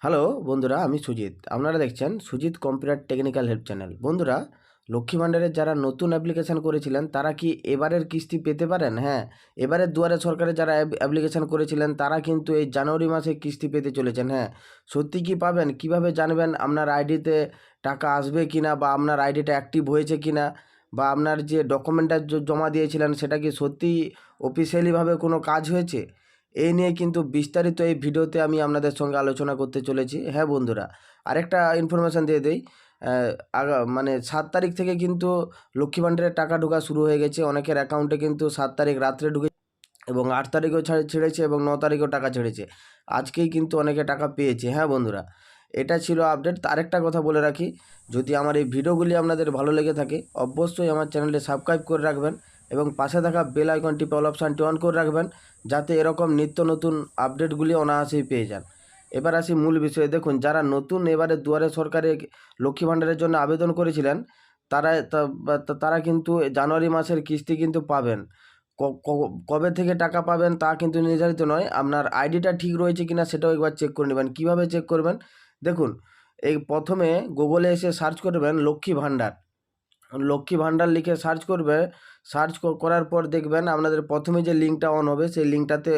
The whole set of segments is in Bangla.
হ্যালো বন্ধুরা, আমি সুজিত। আপনারা দেখছেন Sujit computer technical help channel. বন্ধুরা, লক্ষ্মী ভাণ্ডারের যারা নতুন অ্যাপ্লিকেশান করেছিলেন তারা কি এবারের কিস্তি পেতে পারেন? হ্যাঁ, এবারের দুয়ারে সরকারে যারা অ্যাপ্লিকেশান করেছিলেন তারা কিন্তু এই জানুয়ারি মাসে কিস্তি পেতে চলেছেন। হ্যাঁ, সত্যি কি পাবেন? কিভাবে জানবেন আপনার আইডিতে টাকা আসবে কি না, বা আপনার আইডিটা অ্যাক্টিভ হয়েছে কি না, বা আপনার যে ডকুমেন্টটা জমা দিয়েছিলেন সেটা কি সত্যিই অফিসিয়ালিভাবে কোনো কাজ হয়েছে? এই নিয়ে কিন্তু বিস্তারিত এই ভিডিওতে আমি আপনাদের সঙ্গে আলোচনা করতে চলেছি। হ্যাঁ বন্ধুরা, আরেকটা ইনফরমেশান দিয়ে দেই। মানে 7 তারিখ থেকে কিন্তু লক্ষ্মী ভাণ্ডারের টাকা ঢোকা শুরু হয়ে গেছে। অনেকের অ্যাকাউন্টে কিন্তু 7 তারিখ রাত্রে ঢুকে এবং 8 তারিখেও ছেড়েছে এবং 9 তারিখেও টাকা ছেড়েছে। আজকেই কিন্তু অনেকে টাকা পেয়েছে। হ্যাঁ বন্ধুরা, এটা ছিল আপডেট। আরেকটা কথা বলে রাখি, যদি আমার এই ভিডিওগুলি আপনাদের ভালো লেগে থাকে অবশ্যই আমার চ্যানেলটি সাবস্ক্রাইব করে রাখবেন এবং পাশে থাকা বেল আইকনটি অল অপশানটি অন করে রাখবেন, যাতে এরকম নিত্য নতুন আপডেটগুলি অনায়াসেই পেয়ে যান। এবার আসি মূল বিষয়ে। দেখুন, যারা নতুন এবারে দুয়ারে সরকারে লক্ষ্মী ভাণ্ডারের জন্য আবেদন করেছিলেন তারা কিন্তু জানুয়ারি মাসের কিস্তি কিন্তু পাবেন। কবে থেকে টাকা পাবেন তা কিন্তু নির্ধারিত নয়। আপনার আইডিটা ঠিক রয়েছে কিনা সেটাও একবার চেক করে নেবেন। কীভাবে চেক করবেন? দেখুন, এই প্রথমে গুগলে এসে সার্চ করবেন লক্ষ্মী ভাণ্ডার। লক্ষ্মী ভাণ্ডার লিখে সার্চ করার পর দেখবেন আপনাদের প্রথমে যে লিঙ্কটা অন হবে সেই লিঙ্কটাতে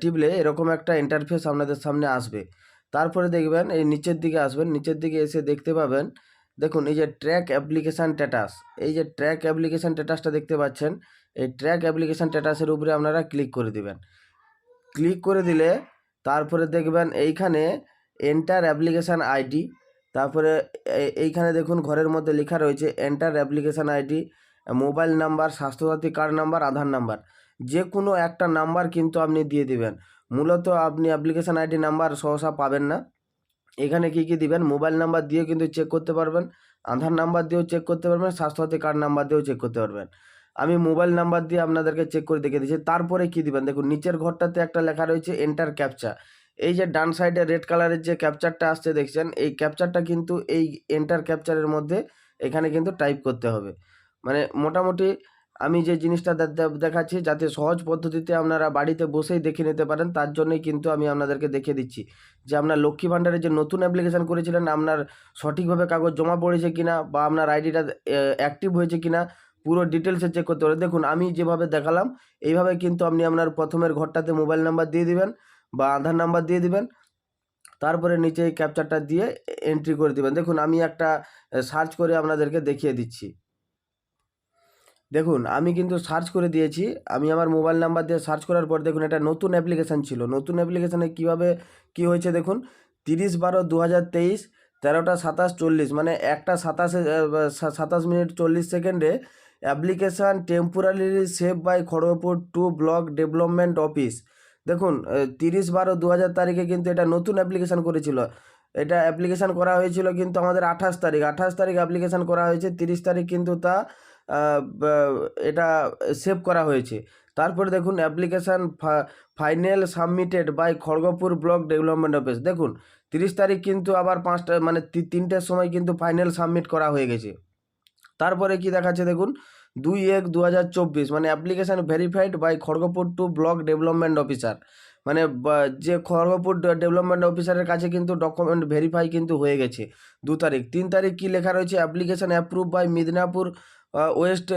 টিপলে এরকম একটা ইন্টারফেস আপনাদের সামনে আসবে। তারপরে দেখবেন এই নিচের দিকে আসবেন, নিচের দিকে এসে দেখতে পাবেন, দেখুন এই যে ট্র্যাক অ্যাপ্লিকেশান স্ট্যাটাস, এই যে ট্র্যাক অ্যাপ্লিকেশান স্ট্যাটাসটা দেখতে পাচ্ছেন, এই ট্র্যাক অ্যাপ্লিকেশান স্ট্যাটাসের উপরে আপনারা ক্লিক করে দিবেন। ক্লিক করে দিলে তারপরে দেখবেন এইখানে এন্টার অ্যাপ্লিকেশান আইডি, তারপরে এইখানে দেখুন ঘরের মধ্যে লেখা রয়েছে enter application ID, mobile number, Swasthyasathi card number, Aadhaar number, যে কোনো একটা নাম্বার কিন্তু আপনি দিয়ে দিবেন। মূলত আপনি অ্যাপ্লিকেশান আইডি নাম্বার সহসা পাবেন না। এখানে কী দিবেন, মোবাইল নাম্বার দিয়েও কিন্তু চেক করতে পারবেন, আধার নাম্বার দিয়েও চেক করতে পারবেন, স্বাস্থ্যসাথী কার্ড নাম্বার দিয়েও চেক করতে পারবেন। আমি মোবাইল নাম্বার দিয়ে আপনাদেরকে চেক করে দেখিয়ে দিচ্ছি। তারপরে কী দিবেন, দেখুন নিচের ঘরটাতে একটা লেখা রয়েছে এন্টার ক্যাপচা। এই যে ডান সাইডে রেড কালারের যে ক্যাপচারটা আসছে দেখছেন, এই ক্যাপচারটা কিন্তু এই এন্টার ক্যাপচারের মধ্যে এখানে কিন্তু টাইপ করতে হবে। মানে মোটামুটি আমি যে জিনিসটা দেখাচ্ছি যাতে সহজ পদ্ধতিতে আপনারা বাড়িতে বসেই দেখে নিতে পারেন, তার জন্যই কিন্তু আমি আপনাদেরকে দেখিয়ে দিচ্ছি যে আপনার লক্ষ্মী ভাণ্ডারের যে নতুন অ্যাপ্লিকেশান করেছিলেন আপনার সঠিকভাবে কাগজ জমা পড়েছে কিনা, বা আপনার আইডিটা অ্যাক্টিভ হয়েছে কিনা, পুরো ডিটেলসে চেক করতে পারেন। দেখুন আমি যেভাবে দেখালাম এইভাবে কিন্তু আপনি আপনার প্রথমের ঘরটাতে মোবাইল নাম্বার দিয়ে দিবেন বা আধার নাম্বার দিয়ে দিবেন, তারপরে নিচে এই ক্যাপচারটা দিয়ে এন্ট্রি করে দিবেন। দেখুন আমি একটা সার্চ করে আপনাদেরকে দেখিয়ে দিচ্ছি। দেখুন আমি কিন্তু সার্চ করে দিয়েছি। আমি আমার মোবাইল নাম্বার দিয়ে সার্চ করার পর দেখুন এটা নতুন অ্যাপ্লিকেশান ছিল। নতুন অ্যাপ্লিকেশানে কীভাবে কী হয়েছে দেখুন, 30/12/2023 13টা 27:40 মানে 1টা 27 মিনিট 40 সেকেন্ডে application temporarily save by Kharagpur two block development office. দেখুন 30/12/2000 তারিখে কিন্তু এটা নতুন অ্যাপ্লিকেশান করেছিল। এটা অ্যাপ্লিকেশান করা হয়েছিল কিন্তু আমাদের 28 তারিখ অ্যাপ্লিকেশান করা হয়েছে, 30 তারিখ কিন্তু তা এটা সেভ করা হয়েছে। তারপরে দেখুন application final submitted by Kharagpur block development office. দেখুন 30 তারিখ কিন্তু আবার 5টা মানে 3টের সময় কিন্তু ফাইনাল সাবমিট করা হয়ে গেছে। তারপরে কি দেখাচ্ছে দেখুন 2/1/2024 মানে application verified by Kharagpur two block development officer, মানে যে খড়গপুর ডেভেলপমেন্ট অফিসারের কাছে কিন্তু ডকুমেন্ট ভেরিফাই কিন্তু হয়ে গেছে 2 তারিখ। 3 তারিখ কী লেখা রয়েছে, application approve by Midnapore west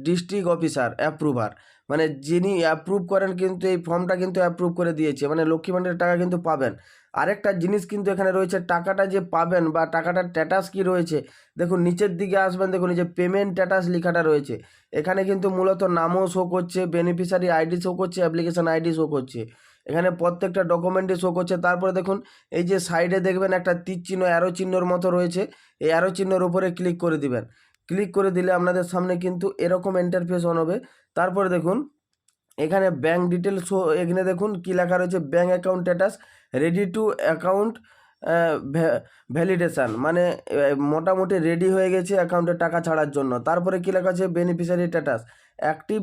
district officer approver, মানে যিনি অ্যাপ্রুভ করেন কিন্তু এই ফর্মটা কিন্তু অ্যাপ্রুভ করে দিয়েছে, মানে লক্ষ্মী ভাণ্ডারের টাকা কিন্তু পাবেন। আরেকটা জিনিস কিন্তু এখানে রয়েছে, টাকাটা যে পাবেন বা টাকাটার স্ট্যাটাস কী রয়েছে, দেখুন নিচের দিকে আসবেন, দেখুন এই যে পেমেন্ট স্ট্যাটাস লেখাটা রয়েছে, এখানে কিন্তু মূলত নামও শো করছে, বেনিফিশিয়ারি আইডি শো করছে, অ্যাপ্লিকেশান আইডি শো করছে, এখানে প্রত্যেকটা ডকুমেন্টই শো করছে। তারপরে দেখুন এই যে সাইডে দেখবেন একটা তীর চিহ্ন অ্যারো চিহ্নর মতো রয়েছে, এই অ্যারো চিহ্নর উপরে ক্লিক করে দিবেন। ক্লিক করে দিলে আপনাদের সামনে কিন্তু এরকম ইন্টারফেস অন হবে। তারপরে দেখুন এখানে ব্যাঙ্ক ডিটেলস এখানে দেখুন কী লেখা রয়েছে, bank account status ready to account validation, মানে মোটামুটি রেডি হয়ে গেছে অ্যাকাউন্টে টাকা ছাড়ার জন্য। তারপরে কী লেখা আছে, বেনিফিশিয়ারি স্ট্যাটাস, অ্যাক্টিভ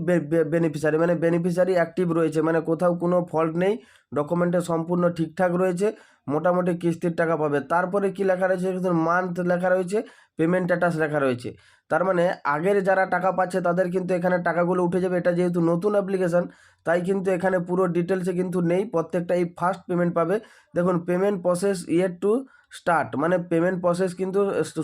বেনিফিশিয়ারি, মানে বেনিফিশিয়ারি অ্যাক্টিভ রয়েছে, মানে কোথাও কোনো ফল্ট নেই, ডকুমেন্টে সম্পূর্ণ ঠিকঠাক রয়েছে, মোটামুটি কিস্তির টাকা পাবে। তারপরে কি লেখা রয়েছে, মান্থ লেখা রয়েছে, পেমেন্ট স্ট্যাটাস লেখা রয়েছে। তার মানে আগের যারা টাকা পাচ্ছে তাদের কিন্তু এখানে টাকাগুলো উঠে যাবে। এটা যেহেতু নতুন অ্যাপ্লিকেশান, তাই কিন্তু এখানে পুরো ডিটেলসে কিন্তু নেই, প্রত্যেকটা এই ফার্স্ট পেমেন্ট পাবে। দেখুন, payment process yet to start, মানে পেমেন্ট প্রসেস কিন্তু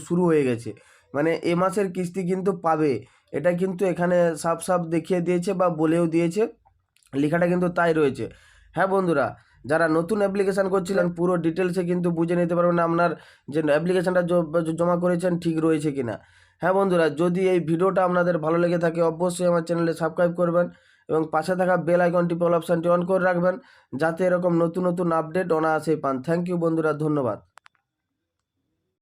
শুরু হয়ে গেছে, মানে এ মাসের কিস্তি কিন্তু পাবে। এটা কিন্তু এখানে সাফ সাফ দেখিয়ে দিয়েছে বা বলেও দিয়েছে, লেখাটা কিন্তু তাই রয়েছে। হ্যাঁ বন্ধুরা, যারা নতুন অ্যাপ্লিকেশান করছিলেন পুরো ডিটেলসে কিন্তু বুঝে নিতে পারবেন আপনার যে অ্যাপ্লিকেশানটা জমা করেছেন ঠিক রয়েছে কিনা। হ্যাঁ বন্ধুরা, যদি এই ভিডিওটা আপনাদের ভালো লেগে থাকে অবশ্যই আমার চ্যানেলে সাবস্ক্রাইব করবেন এবং পাশে থাকা বেল আইকনটি অল অপশানটি অন করে রাখবেন, যাতে এরকম নতুন নতুন আপডেট অনায়াসেই পান। থ্যাংক ইউ বন্ধুরা, ধন্যবাদ।